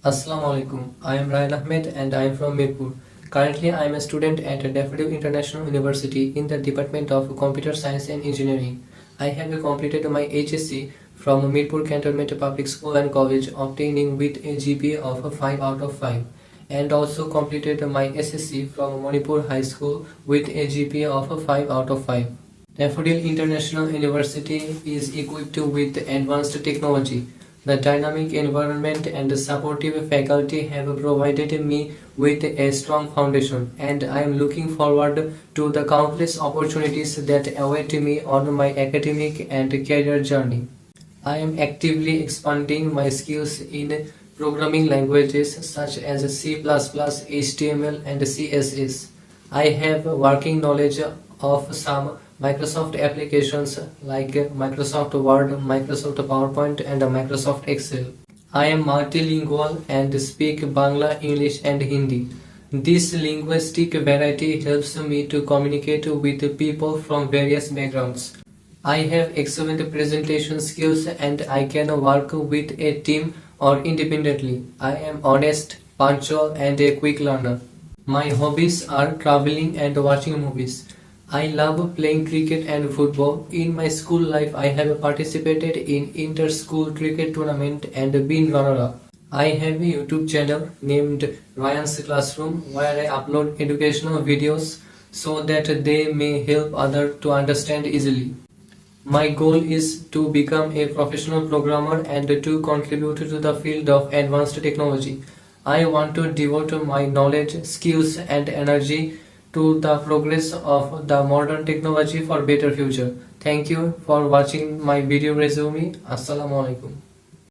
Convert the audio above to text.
Assalamu alaikum. I am Rayan Ahmed and I am from Mirpur. Currently, I am a student at DIU International University in the Department of Computer Science and Engineering. I have completed my HSC from Mirpur Cantonment Public School and College, obtaining with a GPA of 5 out of 5, and also completed my SSC from Manipur High School with a GPA of 5 out of 5. Daffodil International University is equipped with advanced technology. The dynamic environment and the supportive faculty have provided me with a strong foundation, and I am looking forward to the countless opportunities that await me on my academic and career journey. I am actively expanding my skills in programming languages such as C++, HTML, and CSS. I have working knowledge of some Microsoft applications like Microsoft Word, Microsoft PowerPoint, and Microsoft Excel. I am multilingual and speak Bangla, English, and Hindi. This linguistic variety helps me to communicate with people from various backgrounds. I have excellent presentation skills and I can work with a team or independently. I am honest, punctual, and a quick learner. My hobbies are traveling and watching movies. I love playing cricket and football. In my school life, I have participated in inter-school cricket tournament and been runner-up. I have a YouTube channel named Ryan's Classroom where I upload educational videos so that they may help others to understand easily. My goal is to become a professional programmer and to contribute to the field of advanced technology. I want to devote my knowledge, skills, and energy to the progress of the modern technology for better future. Thank you for watching my video resume. Assalamu alaikum.